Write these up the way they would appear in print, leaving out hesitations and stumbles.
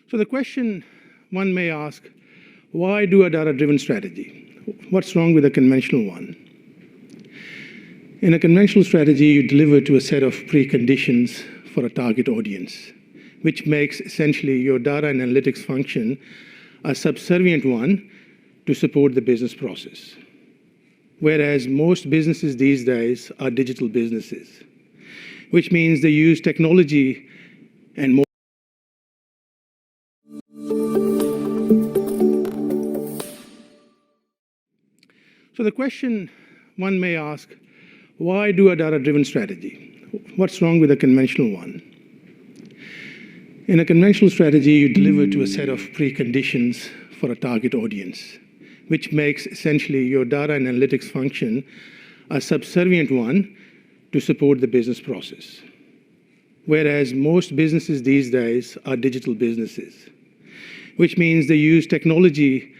So the question one may ask, why do a data-driven strategy? What's wrong with a conventional one? In a conventional strategy, you deliver to a set of preconditions for a target audience, which makes essentially your data and analytics function a subservient one to support the business process. Whereas most businesses these days are digital businesses, which means they use technology and more. So the question one may ask, why do a data-driven strategy? What's wrong with a conventional one? In a conventional strategy, you deliver to a set of preconditions for a target audience, which makes essentially your data and analytics function a subservient one to support the business process. Whereas most businesses these days are digital businesses, which means they use technology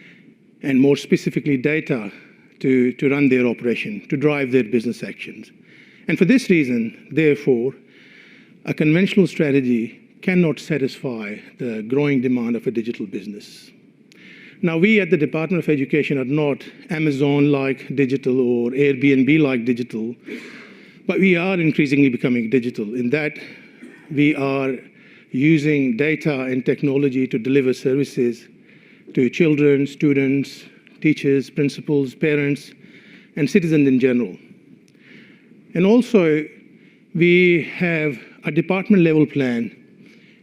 and more specifically data to run their operation, to drive their business actions. And for this reason, therefore, a conventional strategy cannot satisfy the growing demand of a digital business. Now, we at the Department of Education are not Amazon-like digital or Airbnb-like digital, but we are increasingly becoming digital in that we are using data and technology to deliver services to children, students, teachers, principals, parents, and citizens in general. And also, we have a department-level plan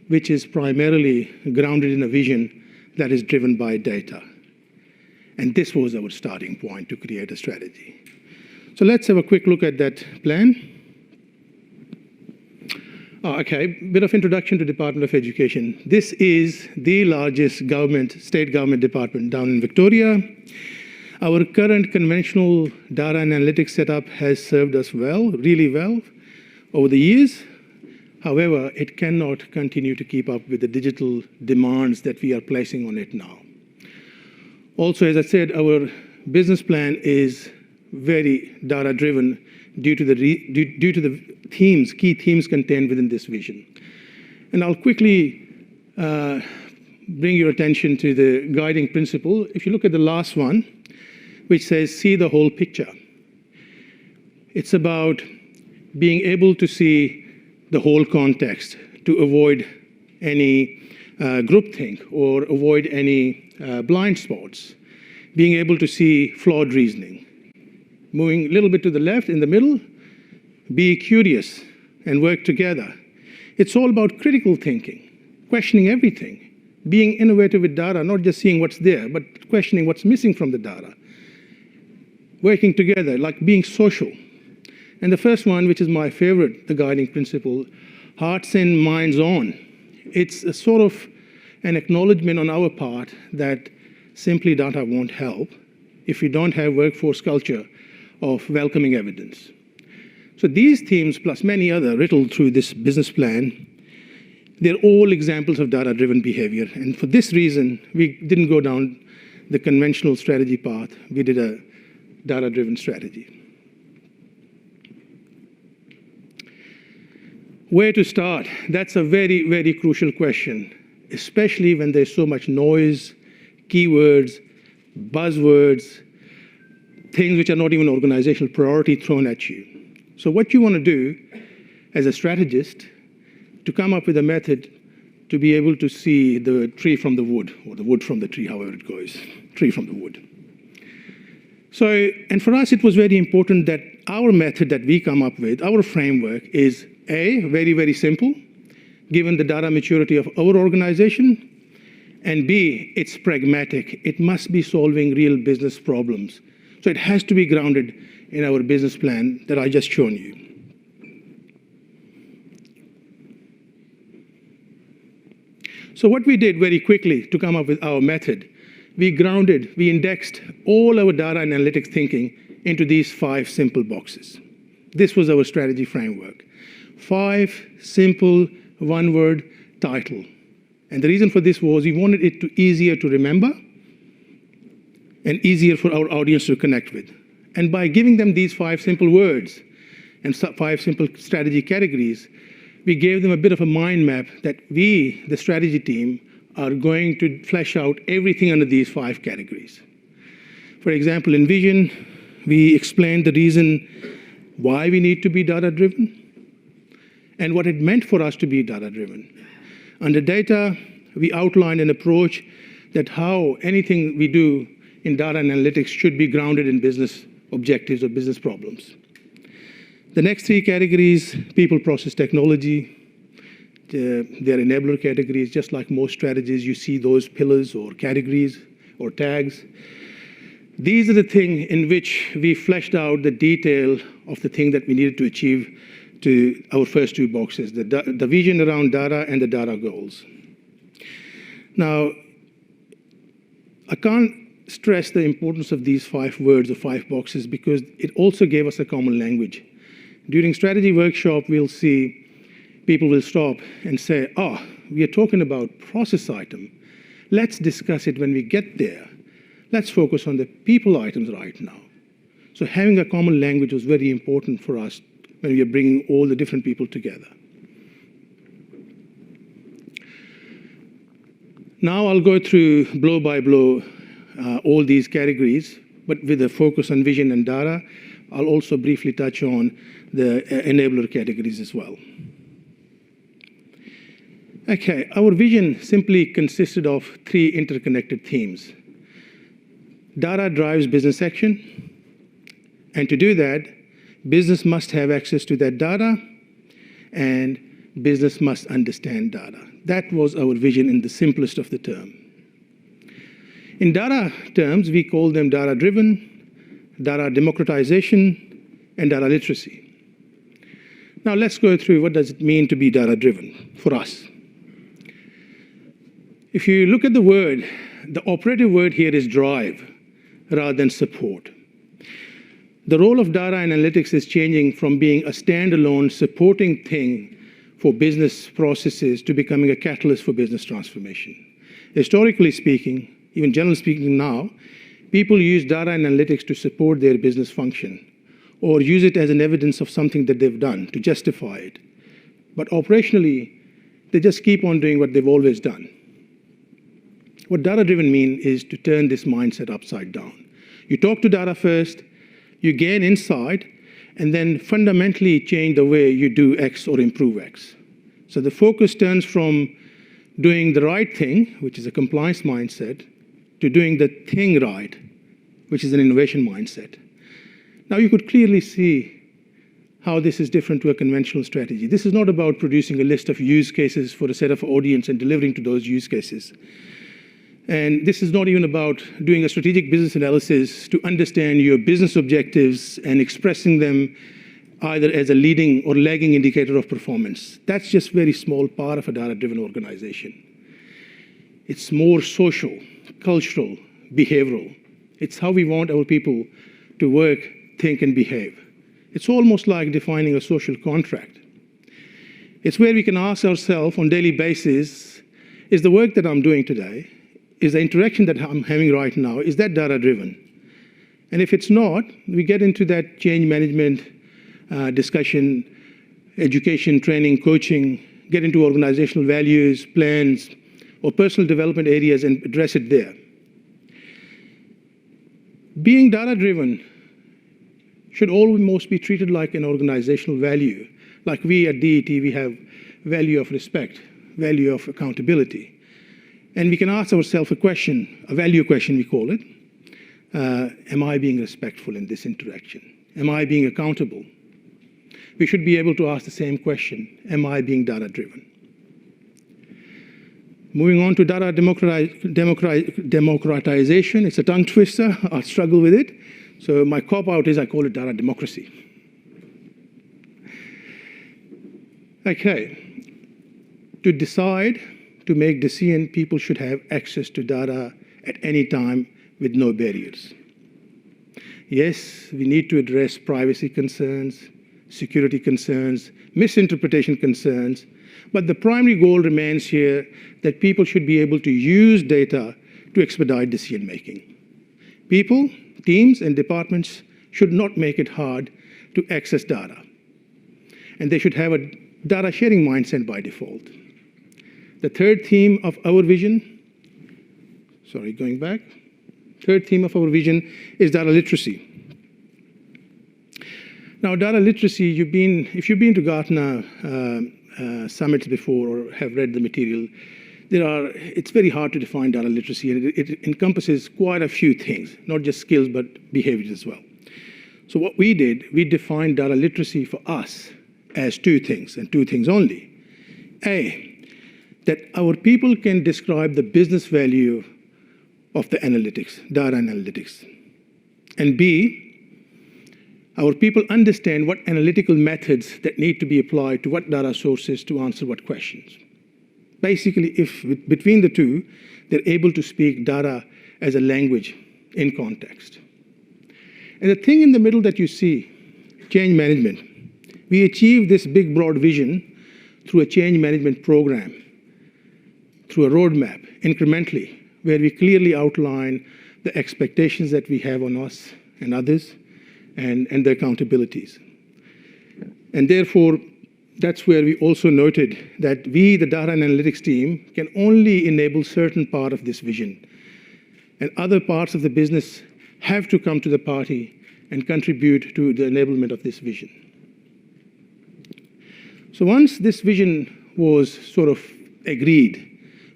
which is primarily grounded in a vision that is driven by data. And this was our starting point to create a strategy. So let's have a quick look at that plan. Okay, bit of introduction to Department of Education. This is the largest state government department down in Victoria. Our current conventional data and analytics setup has served us well, really well, over the years. However, it cannot continue to keep up with the digital demands that we are placing on it now. Also, as I said, our business plan is very data-driven due to the key themes contained within this vision. And I'll quickly bring your attention to the guiding principle. If you look at the last one, which says, see the whole picture. It's about being able to see the whole context to avoid any groupthink or avoid any blind spots, being able to see flawed reasoning. Moving a little bit to the left, in the middle, be curious and work together. It's all about critical thinking, questioning everything, being innovative with data, not just seeing what's there, but questioning what's missing from the data. Working together, like being social. And the first one, which is my favorite, the guiding principle, hearts and minds on. It's a sort of an acknowledgement on our part that simply data won't help if we don't have workforce culture of welcoming evidence. So these themes, plus many other riddled through this business plan, they're all examples of data-driven behavior. And for this reason, we didn't go down the conventional strategy path. We did a data-driven strategy. Where to start? That's a very, very crucial question, especially when there's so much noise, keywords, buzzwords, things which are not even organizational priority thrown at you. So what you want to do as a strategist, to come up with a method to be able to see the tree from the wood, or the wood from the tree, however it goes, tree from the wood. So, and for us, it was very important that our method that we come up with, our framework is A, very, very simple, given the data maturity of our organization, and B, it's pragmatic. It must be solving real business problems. So it has to be grounded in our business plan that I just shown you. So what we did very quickly to come up with our method, we indexed all our data and analytics thinking into these 5 simple boxes. This was our strategy framework. 5 simple, one-word title. And the reason for this was we wanted it to easier to remember and easier for our audience to connect with. And by giving them these 5 simple words and 5 simple strategy categories, we gave them a bit of a mind map that we, the strategy team, are going to flesh out everything under these 5 categories. For example, in vision, we explained the reason why we need to be data-driven and what it meant for us to be data-driven. Under data, we outlined an approach that how anything we do in data and analytics should be grounded in business objectives or business problems. The next 3 categories, people, process, technology, they're enabler categories. Just like most strategies, you see those pillars or categories or tags. These are the things in which we fleshed out the detail of the thing that we needed to achieve to our first 2 boxes, the vision around data and the data goals. Now, I can't stress the importance of these 5 words or 5 boxes because it also gave us a common language. During strategy workshop, we'll see people will stop and say, we are talking about process item. Let's discuss it when we get there. Let's focus on the people items right now. So having a common language was very important for us when we are bringing all the different people together. Now I'll go through blow by blow all these categories, but with a focus on vision and data. I'll also briefly touch on the enabler categories as well. Okay, our vision simply consisted of 3 interconnected themes. Data drives business action, and to do that, business must have access to that data, and business must understand data. That was our vision in the simplest of the term. In data terms, we call them data-driven, data democratization, and data literacy. Now let's go through what does it mean to be data-driven for us. If you look at the word, the operative word here is drive rather than support. The role of data analytics is changing from being a standalone supporting thing for business processes to becoming a catalyst for business transformation. Historically speaking, even generally speaking now, people use data analytics to support their business function or use it as an evidence of something that they've done to justify it. But operationally, they just keep on doing what they've always done. What data-driven means is to turn this mindset upside down. You talk to data first, you gain insight, and then fundamentally change the way you do X or improve X. So the focus turns from doing the right thing, which is a compliance mindset, to doing the thing right, which is an innovation mindset. Now you could clearly see how this is different to a conventional strategy. This is not about producing a list of use cases for a set of audience and delivering to those use cases. And this is not even about doing a strategic business analysis to understand your business objectives and expressing them either as a leading or lagging indicator of performance. That's just a very small part of a data-driven organization. It's more social, cultural, behavioral. It's how we want our people to work, think, and behave. It's almost like defining a social contract. It's where we can ask ourselves on a daily basis, is the work that I'm doing today, is the interaction that I'm having right now, is that data-driven? And if it's not, we get into that change management discussion, education, training, coaching, get into organizational values, plans, or personal development areas and address it there. Being data-driven should almost be treated like an organizational value. Like we at DET, we have value of respect, value of accountability. And we can ask ourselves a question, a value question we call it. Am I being respectful in this interaction? Am I being accountable? We should be able to ask the same question, am I being data-driven? Moving on to data democratization, it's a tongue twister, I struggle with it. So my cop-out is I call it data democracy. Okay, to decide, to make decision, people should have access to data at any time with no barriers. Yes, we need to address privacy concerns, security concerns, misinterpretation concerns, but the primary goal remains here that people should be able to use data to expedite decision making. People, teams, and departments should not make it hard to access data. And they should have a data sharing mindset by default. The third theme of our vision, third theme of our vision is data literacy. Now, data literacy, if you've been to Gartner summits before or have read the material, it's very hard to define data literacy, and it encompasses quite a few things, not just skills, but behaviors as well. So what we did, we defined data literacy for us as two things, and two things only. A, that our people can describe the business value of the analytics, data analytics. And B, our people understand what analytical methods that need to be applied to what data sources to answer what questions. Basically, if between the two, they're able to speak data as a language in context. And the thing in the middle that you see, change management, we achieve this big, broad vision through a change management program, through a roadmap, incrementally, where we clearly outline the expectations that we have on us and others, and the accountabilities. And therefore, that's where we also noted that we, the data and analytics team, can only enable certain part of this vision. And other parts of the business have to come to the party and contribute to the enablement of this vision. So once this vision was sort of agreed,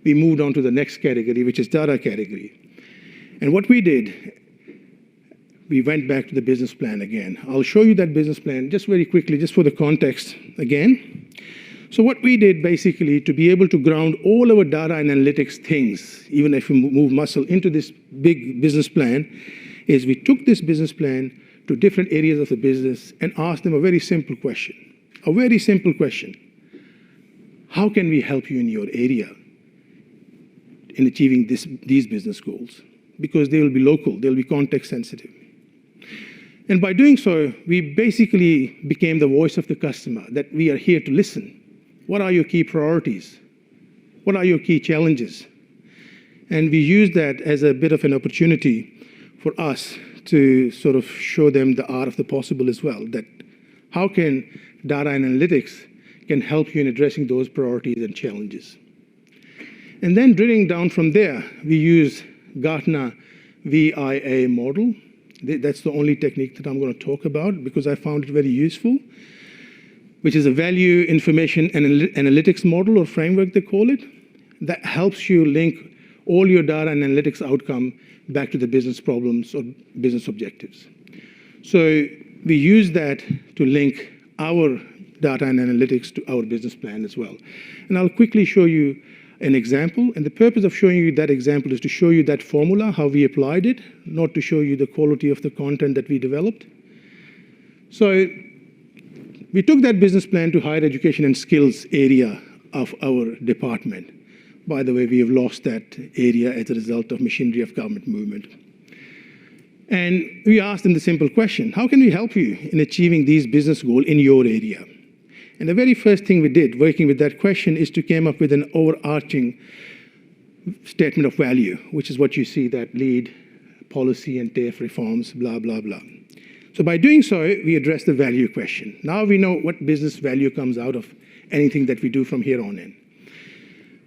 we moved on to the next category, which is data category. And what we did, we went back to the business plan again. I'll show you that business plan just very quickly, just for the context again. So what we did basically to be able to ground all our data and analytics things, even if we move muscle into this big business plan, is we took this business plan to different areas of the business and asked them a very simple question. A very simple question. How can we help you in your area in achieving these business goals? Because they will be local, they'll be context sensitive. And by doing so, we basically became the voice of the customer, that we are here to listen. What are your key priorities? What are your key challenges? And we use that as a bit of an opportunity for us to sort of show them the art of the possible as well, that how can data and analytics can help you in addressing those priorities and challenges. And then drilling down from there, we use Gartner VIA model. That's the only technique that I'm going to talk about because I found it very useful, which is a value information and analytics model or framework, they call it, that helps you link all your data and analytics outcome back to the business problems or business objectives. So we use that to link our data and analytics to our business plan as well. And I'll quickly show you an example, and the purpose of showing you that example is to show you that formula, how we applied it, not to show you the quality of the content that we developed. So we took that business plan to higher education and skills area of our department. By the way, we have lost that area as a result of machinery of government movement. And we asked them the simple question, how can we help you in achieving these business goals in your area? And the very first thing we did, working with that question, is to come up with an overarching statement of value, which is what you see, that lead policy and TAFE reforms, blah, blah, blah. So by doing so, we address the value question. Now we know what business value comes out of anything that we do from here on in.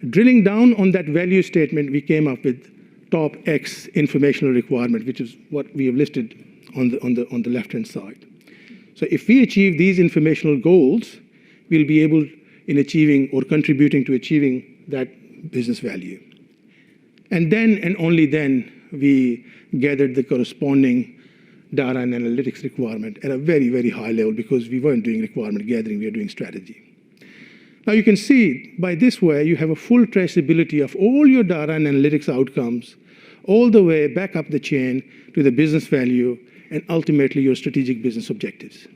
Drilling down on that value statement, we came up with top X informational requirement, which is what we have listed on the left-hand side. So if we achieve these informational goals, we'll be able in achieving or contributing to achieving that business value. And then and only then we gathered the corresponding data and analytics requirement at a very, very high level because we weren't doing requirement gathering, we were doing strategy. Now you can see by this way you have a full traceability of all your data and analytics outcomes all the way back up the chain to the business value and ultimately your strategic business objectives.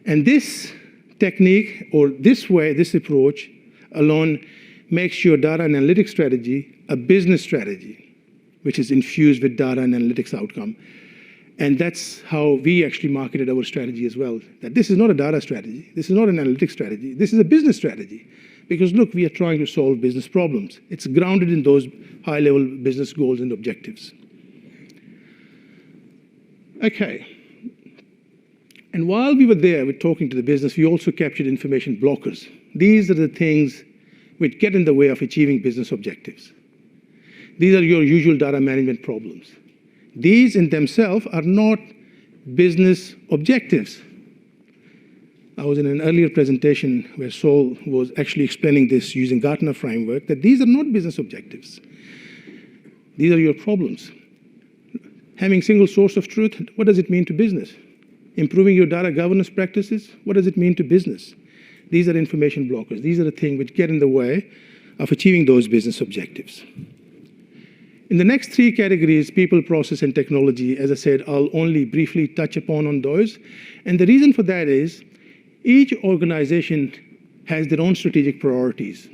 And this technique, or this way, this approach alone makes your data and analytics strategy a business strategy, which is infused with data and analytics outcome. And that's how we actually marketed our strategy as well, that this is not a data strategy, this is not an analytics strategy, this is a business strategy. Because look, we are trying to solve business problems. It's grounded in those high-level business goals and objectives. Okay. And while we were there, we're talking to the business, we also captured information blockers. These are the things which get in the way of achieving business objectives. These are your usual data management problems. These in themselves are not business objectives. I was in an earlier presentation where Saul was actually explaining this using Gartner framework, that these are not business objectives. These are your problems. Having single source of truth, what does it mean to business? Improving your data governance practices, what does it mean to business? These are information blockers. These are the things which get in the way of achieving those business objectives. In the next three categories, people, process, and technology, as I said, I'll only briefly touch upon on those. And the reason for that is each organization has their own strategic priorities,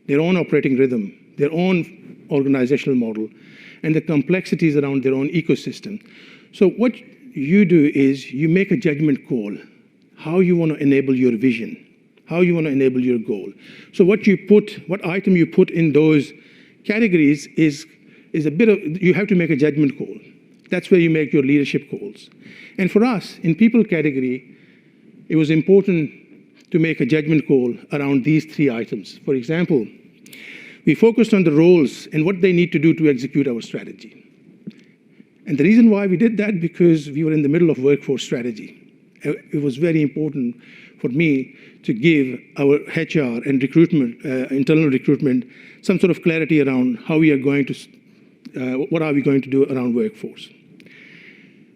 their own operating rhythm, their own organizational model, and the complexities around their own ecosystem. So what you do is you make a judgment call, how you want to enable your vision, how you want to enable your goal. So what item you put in those categories is a bit of, you have to make a judgment call. That's where you make your leadership calls. And for us, in people category, it was important to make a judgment call around these three items. For example, we focused on the roles and what they need to do to execute our strategy. And the reason why we did that, because we were in the middle of workforce strategy. It was very important for me to give our HR and recruitment, internal recruitment, some sort of clarity around how we are going to, what are we going to do around workforce.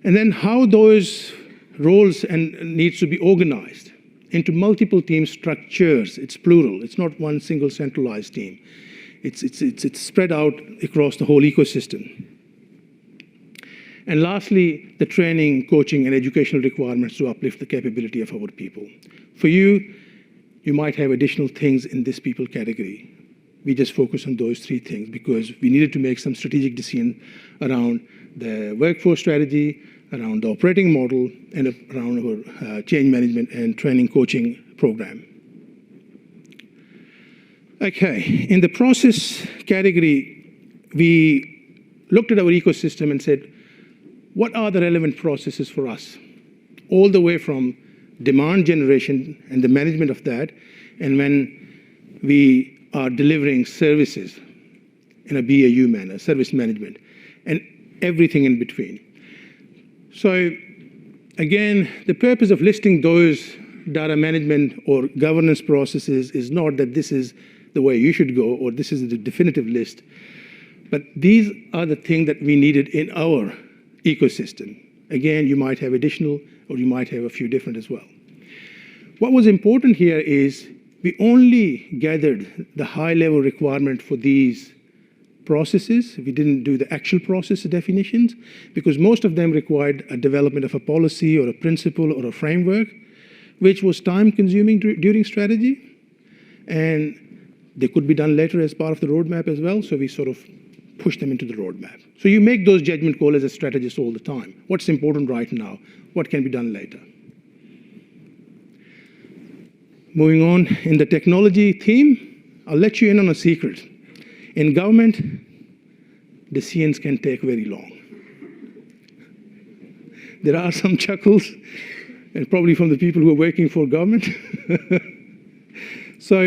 And then how those roles and needs to be organized into multiple team structures. It's plural. It's not one single centralized team. It's spread out across the whole ecosystem. And lastly, the training, coaching, and educational requirements to uplift the capability of our people. For you, you might have additional things in this people category. We just focus on those three things because we needed to make some strategic decision around the workforce strategy, around the operating model, and around our change management and training coaching program. Okay, in the process category, we looked at our ecosystem and said, what are the relevant processes for us? All the way from demand generation and the management of that, and when we are delivering services in a BAU manner, service management, and everything in between. So again, the purpose of listing those data management or governance processes is not that this is the way you should go or this is the definitive list, but these are the things that we needed in our ecosystem. Again, you might have additional or you might have a few different as well. What was important here is we only gathered the high-level requirement for these processes. We didn't do the actual process definitions because most of them required a development of a policy or a principle or a framework, which was time-consuming during strategy, and they could be done later as part of the roadmap as well, so we sort of pushed them into the roadmap. So you make those judgment calls as a strategist all the time. What's important right now? What can be done later? Moving on, in the technology theme, I'll let you in on a secret. In government, decisions can take very long. There are some chuckles, and probably from the people who are working for government. So,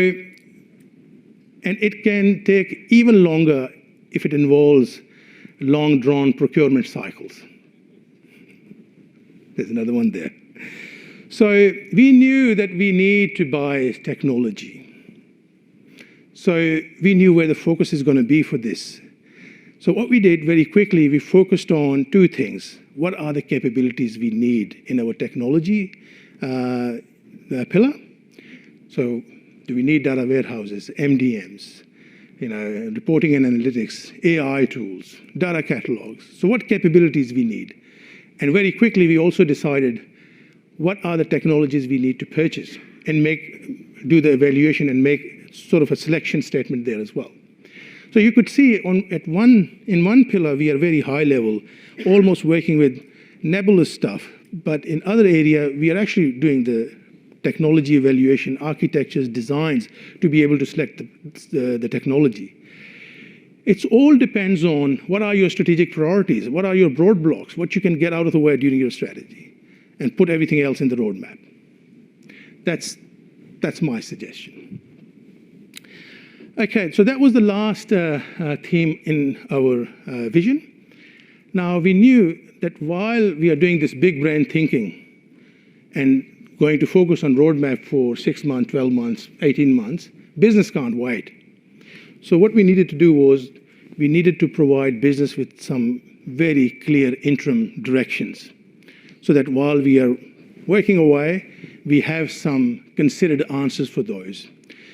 and it can take even longer if it involves long-drawn procurement cycles. There's another one there. So we knew that we need to buy technology. So we knew where the focus is going to be for this. So what we did very quickly, we focused on two things. What are the capabilities we need in our technology pillar? So do we need data warehouses, MDMs, reporting and analytics, AI tools, data catalogs? So what capabilities we need? And very quickly, we also decided what are the technologies we need to purchase and do the evaluation and make sort of a selection statement there as well. So you could see in one pillar, we are very high level, almost working with nebulous stuff. But in other area, we are actually doing the technology evaluation, architectures, designs to be able to select the technology. It all depends on what are your strategic priorities, what are your broad blocks, what you can get out of the way during your strategy, and put everything else in the roadmap. That's my suggestion. Okay, so that was the last theme in our vision. Now, we knew that while we are doing this big brain thinking and going to focus on roadmap for 6 months, 12 months, 18 months, business can't wait. So what we needed to do was we needed to provide business with some very clear interim directions so that while we are working away, we have some considered answers for those.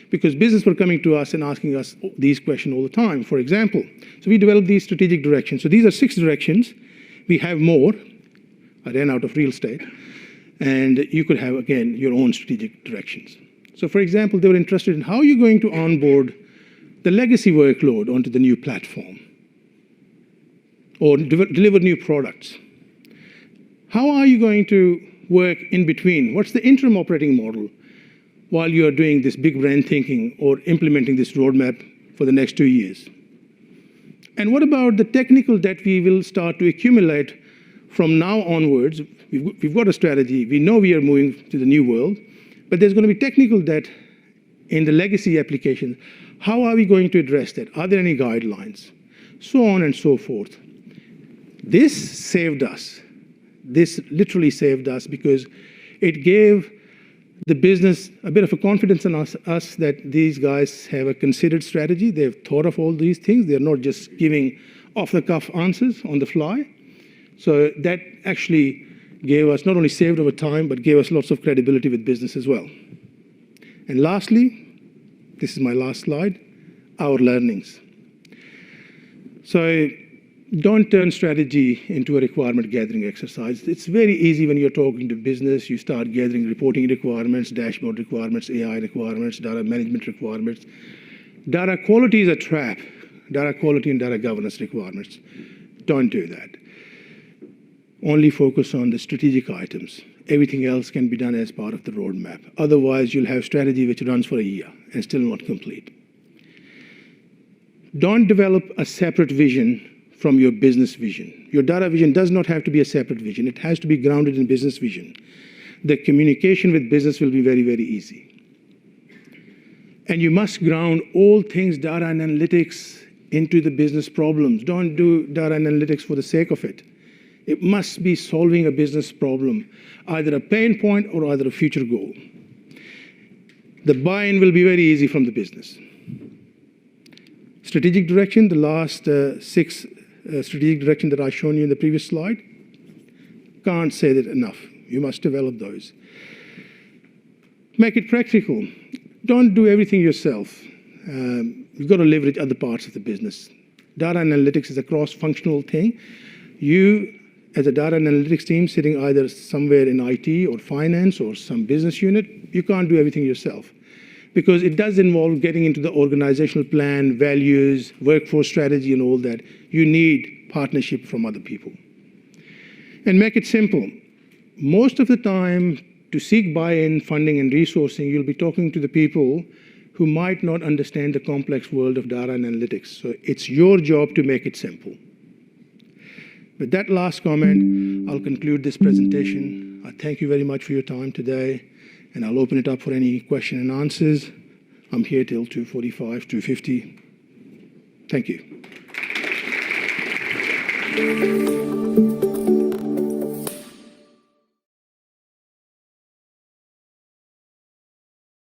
Because business were coming to us and asking us these questions all the time, for example. So we developed these strategic directions. So these are 6 directions. We have more. I ran out of real estate. And you could have, again, your own strategic directions. So for example, they were interested in how you're going to onboard the legacy workload onto the new platform or deliver new products. How are you going to work in between? What's the interim operating model while you are doing this big brain thinking or implementing this roadmap for the next 2 years? And what about the technical debt we will start to accumulate from now onwards? We've got a strategy. We know we are moving to the new world, but there's going to be technical debt in the legacy application. How are we going to address that? Are there any guidelines? So on and so forth. This saved us. This literally saved us because it gave the business a bit of a confidence in us that these guys have a considered strategy. They've thought of all these things. They're not just giving off-the-cuff answers on the fly. So that actually gave us, not only saved our time, but gave us lots of credibility with business as well. And lastly, this is my last slide, our learnings. So don't turn strategy into a requirement gathering exercise. It's very easy when you're talking to business, you start gathering reporting requirements, dashboard requirements, AI requirements, data management requirements. Data quality is a trap. Data quality and data governance requirements. Don't do that. Only focus on the strategic items. Everything else can be done as part of the roadmap. Otherwise, you'll have strategy which runs for a year and still not complete. Don't develop a separate vision from your business vision. Your data vision does not have to be a separate vision. It has to be grounded in business vision. The communication with business will be very, very easy. And you must ground all things data and analytics into the business problems. Don't do data and analytics for the sake of it. It must be solving a business problem, either a pain point or either a future goal. The buy-in will be very easy from the business. Strategic direction, the last 6 strategic direction that I've shown you in the previous slide, can't say that enough. You must develop those. Make it practical. Don't do everything yourself. You've got to leverage other parts of the business. Data analytics is a cross-functional thing. You, as a data and analytics team sitting either somewhere in IT or finance or some business unit, you can't do everything yourself because it does involve getting into the organizational plan, values, workforce strategy and all that. You need partnership from other people. And make it simple. Most of the time, to seek buy-in, funding and resourcing, you'll be talking to the people who might not understand the complex world of data and analytics. So it's your job to make it simple. With that last comment, I'll conclude this presentation. I thank you very much for your time today, and I'll open it up for any question and answers. I'm here till 2:45, 2:50. Thank you.